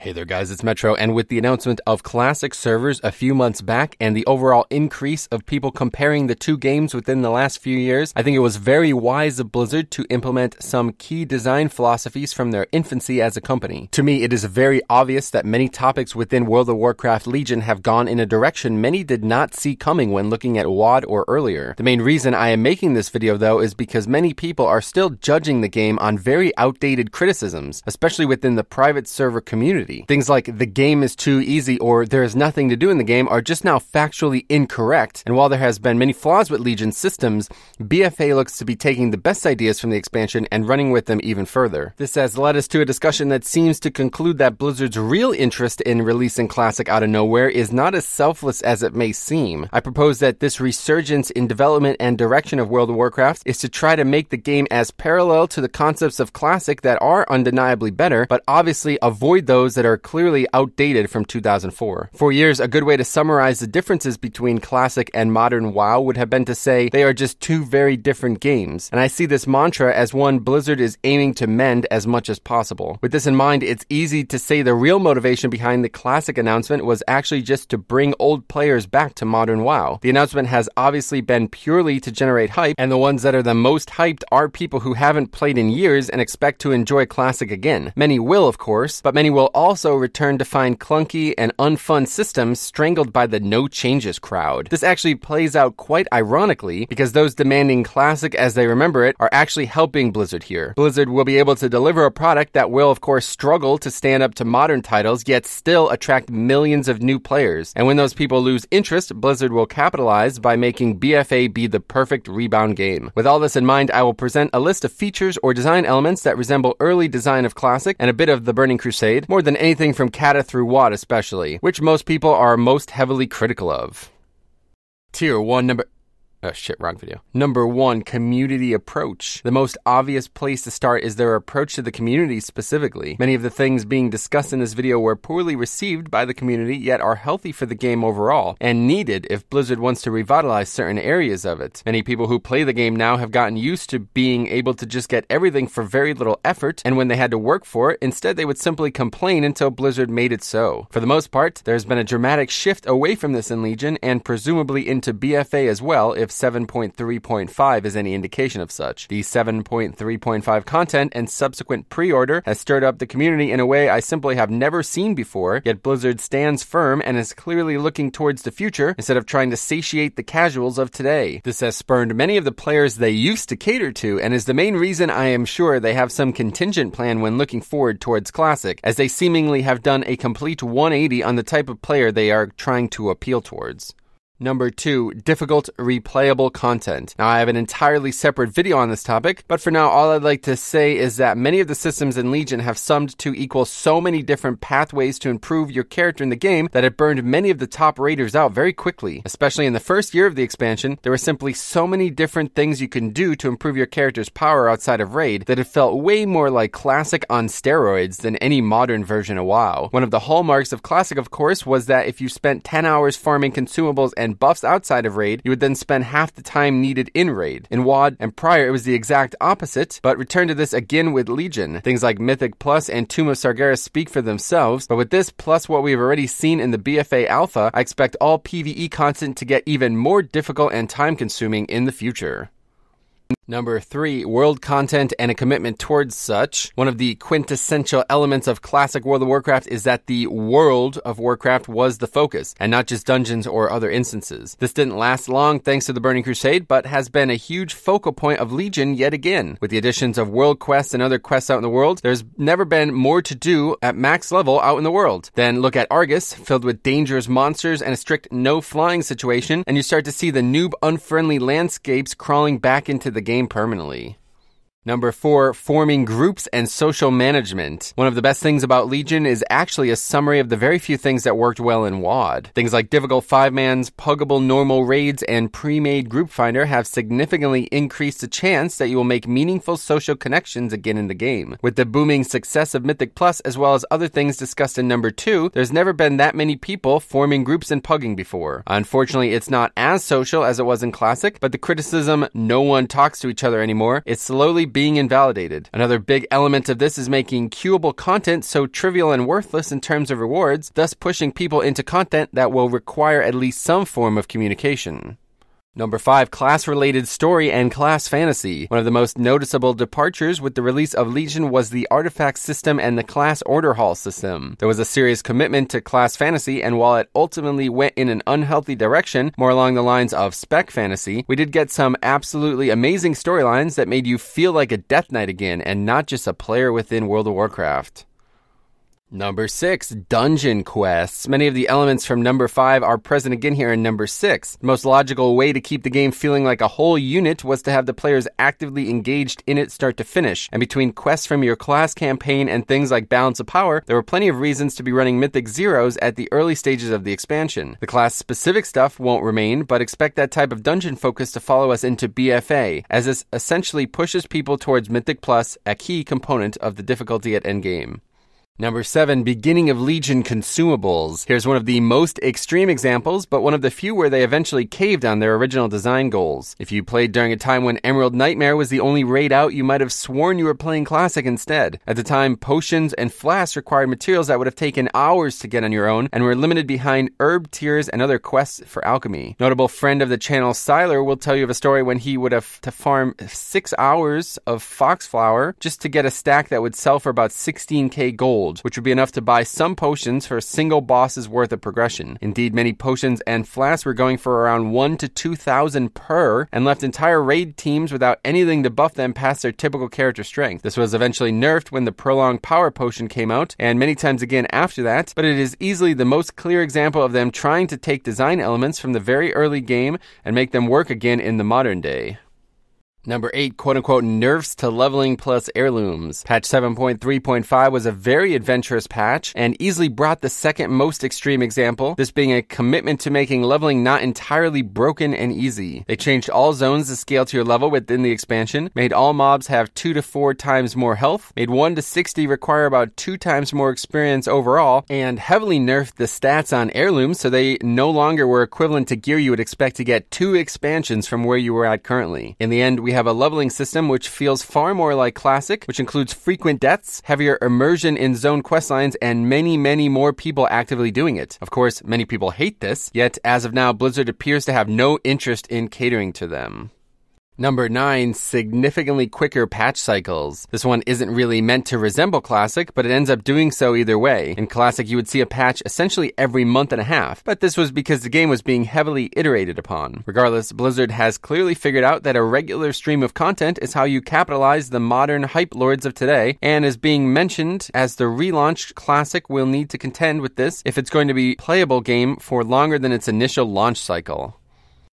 Hey there guys, it's Metro, and with the announcement of Classic servers a few months back and the overall increase of people comparing the two games within the last few years, I think it was very wise of Blizzard to implement some key design philosophies from their infancy as a company. To me, it is very obvious that many topics within World of Warcraft Legion have gone in a direction many did not see coming when looking at WoD or earlier. The main reason I am making this video though is because many people are still judging the game on very outdated criticisms, especially within the private server community. Things like the game is too easy or there is nothing to do in the game are just now factually incorrect, and while there has been many flaws with Legion systems, BFA looks to be taking the best ideas from the expansion and running with them even further. This has led us to a discussion that seems to conclude that Blizzard's real interest in releasing Classic out of nowhere is not as selfless as it may seem. I propose that this resurgence in development and direction of World of Warcraft is to try to make the game as parallel to the concepts of Classic that are undeniably better, but obviously avoid those that are clearly outdated from 2004. For years, a good way to summarize the differences between Classic and modern WoW would have been to say they are just two very different games, and I see this mantra as one Blizzard is aiming to mend as much as possible. With this in mind, it's easy to say the real motivation behind the Classic announcement was actually just to bring old players back to modern WoW. The announcement has obviously been purely to generate hype, and the ones that are the most hyped are people who haven't played in years and expect to enjoy Classic again. Many will, of course, but many will also return to find clunky and unfun systems strangled by the no changes crowd. This actually plays out quite ironically because those demanding Classic as they remember it are actually helping Blizzard here. Blizzard will be able to deliver a product that will of course struggle to stand up to modern titles yet still attract millions of new players. And when those people lose interest, Blizzard will capitalize by making BFA be the perfect rebound game. With all this in mind, I will present a list of features or design elements that resemble early design of Classic and a bit of the Burning Crusade, more than anything from Kata through WoD especially, which most people are most heavily critical of. Tier 1 Number 1, community approach. The most obvious place to start is their approach to the community specifically. Many of the things being discussed in this video were poorly received by the community, yet are healthy for the game overall, and needed if Blizzard wants to revitalize certain areas of it. Many people who play the game now have gotten used to being able to just get everything for very little effort, and when they had to work for it, instead they would simply complain until Blizzard made it so. For the most part, there's been a dramatic shift away from this in Legion, and presumably into BFA as well, if 7.3.5 is any indication of such. The 7.3.5 content and subsequent pre-order has stirred up the community in a way I simply have never seen before, yet Blizzard stands firm and is clearly looking towards the future instead of trying to satiate the casuals of today. This has spurned many of the players they used to cater to and is the main reason I am sure they have some contingent plan when looking forward towards Classic, as they seemingly have done a complete 180 on the type of player they are trying to appeal towards. Number 2, difficult replayable content. Now, I have an entirely separate video on this topic, but for now, all I'd like to say is that many of the systems in Legion have summed to equal so many different pathways to improve your character in the game that it burned many of the top raiders out very quickly. Especially in the first year of the expansion, there were simply so many different things you can do to improve your character's power outside of raid that it felt way more like Classic on steroids than any modern version of WoW. One of the hallmarks of Classic, of course, was that if you spent 10 hours farming consumables and buffs outside of raid, you would then spend half the time needed in raid. In WoD and prior, it was the exact opposite, but return to this again with Legion. Things like Mythic Plus and Tomb of Sargeras speak for themselves, but with this plus what we've already seen in the BFA Alpha, I expect all PvE content to get even more difficult and time-consuming in the future. Number 3, world content and a commitment towards such. One of the quintessential elements of Classic World of Warcraft is that the world of Warcraft was the focus, and not just dungeons or other instances. This didn't last long thanks to the Burning Crusade, but has been a huge focal point of Legion yet again. With the additions of world quests and other quests out in the world, there's never been more to do at max level out in the world. Then look at Argus, filled with dangerous monsters and a strict no-flying situation, and you start to see the noob-unfriendly landscapes crawling back into the game permanently. Number 4, forming groups and social management. One of the best things about Legion is actually a summary of the very few things that worked well in WoD. Things like difficult 5-mans, puggable normal raids, and pre-made group finder have significantly increased the chance that you will make meaningful social connections again in the game. With the booming success of Mythic Plus as well as other things discussed in number 2, there's never been that many people forming groups and pugging before. Unfortunately, it's not as social as it was in Classic, but the criticism no one talks to each other anymore is slowly being being invalidated. Another big element of this is making queuable content so trivial and worthless in terms of rewards, thus pushing people into content that will require at least some form of communication. Number 5, class-related story and class fantasy. One of the most noticeable departures with the release of Legion was the artifact system and the class order hall system. There was a serious commitment to class fantasy, and while it ultimately went in an unhealthy direction, more along the lines of spec fantasy, we did get some absolutely amazing storylines that made you feel like a Death Knight again, and not just a player within World of Warcraft. Number 6, dungeon quests. Many of the elements from number 5 are present again here in number 6. The most logical way to keep the game feeling like a whole unit was to have the players actively engaged in it start to finish. And between quests from your class campaign and things like Balance of Power, there were plenty of reasons to be running Mythic Zeros at the early stages of the expansion. The class-specific stuff won't remain, but expect that type of dungeon focus to follow us into BFA, as this essentially pushes people towards Mythic Plus, a key component of the difficulty at endgame. Number 7, beginning of Legion consumables. Here's one of the most extreme examples, but one of the few where they eventually caved on their original design goals. If you played during a time when Emerald Nightmare was the only raid out, you might have sworn you were playing Classic instead. At the time, potions and flasks required materials that would have taken hours to get on your own, and were limited behind herb tiers and other quests for alchemy. Notable friend of the channel, Syiler, will tell you of a story when he would have to farm 6 hours of foxflower just to get a stack that would sell for about 16k gold, which would be enough to buy some potions for a single boss's worth of progression. Indeed, many potions and flasks were going for around 1,000 to 2,000 per, and left entire raid teams without anything to buff them past their typical character strength. This was eventually nerfed when the prolonged power potion came out, and many times again after that, but it is easily the most clear example of them trying to take design elements from the very early game and make them work again in the modern day. Number 8, quote-unquote, nerfs to leveling plus heirlooms. Patch 7.3.5 was a very adventurous patch and easily brought the second most extreme example, this being a commitment to making leveling not entirely broken and easy. They changed all zones to scale to your level within the expansion, made all mobs have 2 to 4 times more health, made 1 to 60 require about 2 times more experience overall, and heavily nerfed the stats on heirlooms so they no longer were equivalent to gear you would expect to get 2 expansions from where you were at currently. In the end, we have a leveling system which feels far more like Classic, which includes frequent deaths, heavier immersion in zone questlines, and many more people actively doing it. Of course, many people hate this, yet as of now, Blizzard appears to have no interest in catering to them. Number 9, significantly quicker patch cycles. This one isn't really meant to resemble Classic, but it ends up doing so either way. In Classic, you would see a patch essentially every month and a half, but this was because the game was being heavily iterated upon. Regardless, Blizzard has clearly figured out that a regular stream of content is how you capitalize the modern hype lords of today, and is being mentioned as the relaunched Classic will need to contend with this if it's going to be a playable game for longer than its initial launch cycle.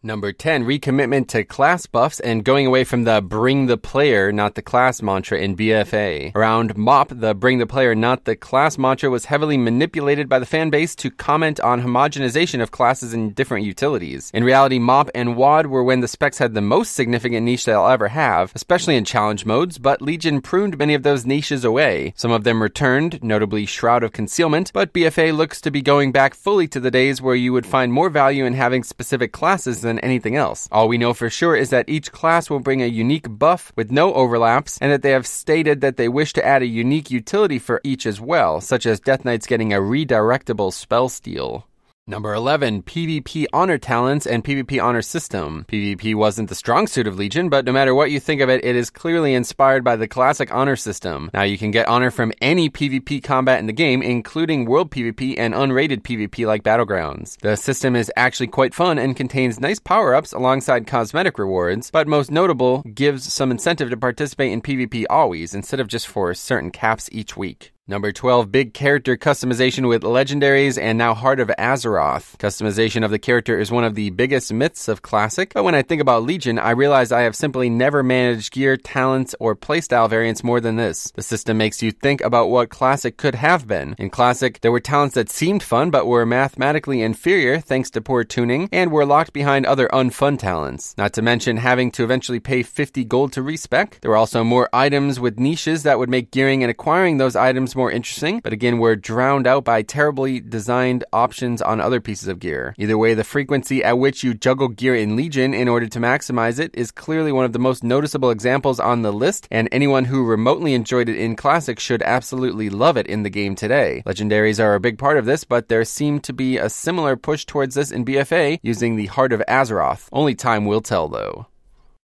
Number 10, recommitment to class buffs and going away from the bring the player, not the class mantra in BFA. Around MOP, the bring the player, not the class mantra was heavily manipulated by the fanbase to comment on homogenization of classes and different utilities. In reality, MOP and WoD were when the specs had the most significant niche they'll ever have, especially in challenge modes, but Legion pruned many of those niches away. Some of them returned, notably Shroud of Concealment, but BFA looks to be going back fully to the days where you would find more value in having specific classes than anything else. All we know for sure is that each class will bring a unique buff with no overlaps, and that they have stated that they wish to add a unique utility for each as well, such as Death Knights getting a redirectable spell steal. Number 11, PvP honor talents and PvP honor system. PvP wasn't the strong suit of Legion, but no matter what you think of it, it is clearly inspired by the classic honor system. Now you can get honor from any PvP combat in the game, including world PvP and unrated PvP like Battlegrounds. The system is actually quite fun and contains nice power-ups alongside cosmetic rewards, but most notable, gives some incentive to participate in PvP always, instead of just for certain caps each week. Number 12, big character customization with legendaries and now Heart of Azeroth. Customization of the character is one of the biggest myths of Classic, but when I think about Legion, I realize I have simply never managed gear, talents, or playstyle variants more than this. The system makes you think about what Classic could have been. In Classic, there were talents that seemed fun but were mathematically inferior thanks to poor tuning, and were locked behind other unfun talents. Not to mention having to eventually pay 50 gold to respec. There were also more items with niches that would make gearing and acquiring those items more interesting, but again, were drowned out by terribly designed options on other pieces of gear. Either way, the frequency at which you juggle gear in Legion in order to maximize it is clearly one of the most noticeable examples on the list, and anyone who remotely enjoyed it in Classic should absolutely love it in the game today. Legendaries are a big part of this, but there seemed to be a similar push towards this in BFA using the Heart of Azeroth. Only time will tell, though.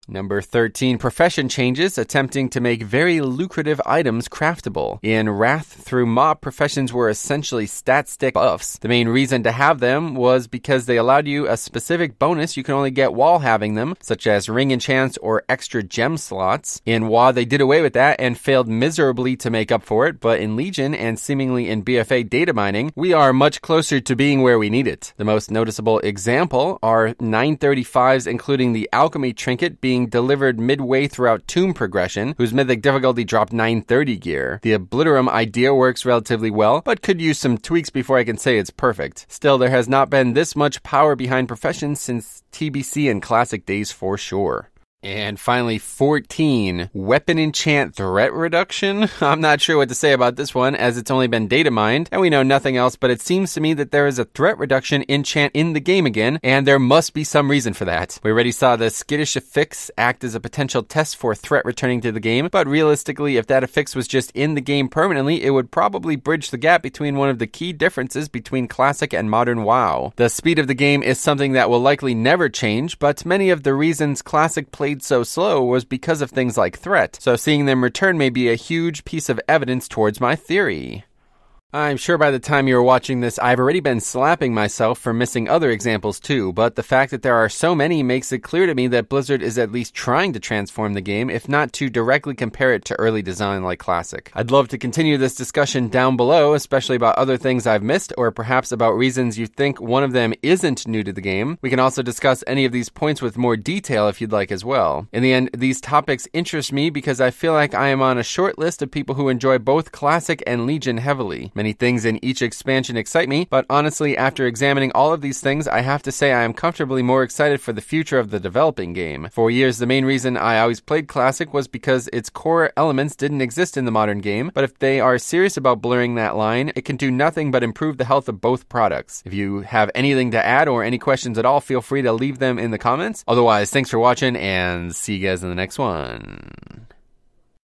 Number 13, profession changes, attempting to make very lucrative items craftable. In Wrath through Mob, professions were essentially stat stick buffs. The main reason to have them was because they allowed you a specific bonus you can only get while having them, such as ring enchants or extra gem slots. In WoW, they did away with that and failed miserably to make up for it, but in Legion and seemingly in BFA data mining, we are much closer to being where we need it. The most noticeable example are 935s, including the Alchemy Trinket being delivered midway throughout Tomb progression, whose mythic difficulty dropped 930 gear. The Obliterum idea works relatively well, but could use some tweaks before I can say it's perfect. Still, there has not been this much power behind professions since TBC and Classic days for sure. And finally, 14, weapon enchant threat reduction. I'm not sure what to say about this one, as it's only been data mined, and we know nothing else, but it seems to me that there is a threat reduction enchant in the game again, and there must be some reason for that. We already saw the skittish affix act as a potential test for threat returning to the game, but realistically, if that affix was just in the game permanently, it would probably bridge the gap between one of the key differences between Classic and modern WoW. The speed of the game is something that will likely never change, but many of the reasons Classic played so slow was because of things like threat, so seeing them return may be a huge piece of evidence towards my theory. I'm sure by the time you're watching this, I've already been slapping myself for missing other examples too, but the fact that there are so many makes it clear to me that Blizzard is at least trying to transform the game, if not to directly compare it to early design like Classic. I'd love to continue this discussion down below, especially about other things I've missed, or perhaps about reasons you think one of them isn't new to the game. We can also discuss any of these points with more detail if you'd like as well. In the end, these topics interest me because I feel like I am on a short list of people who enjoy both Classic and Legion heavily. Many things in each expansion excite me, but honestly, after examining all of these things, I have to say I am comfortably more excited for the future of the developing game. For years, the main reason I always played Classic was because its core elements didn't exist in the modern game, but if they are serious about blurring that line, it can do nothing but improve the health of both products. If you have anything to add or any questions at all, feel free to leave them in the comments. Otherwise, thanks for watching and see you guys in the next one.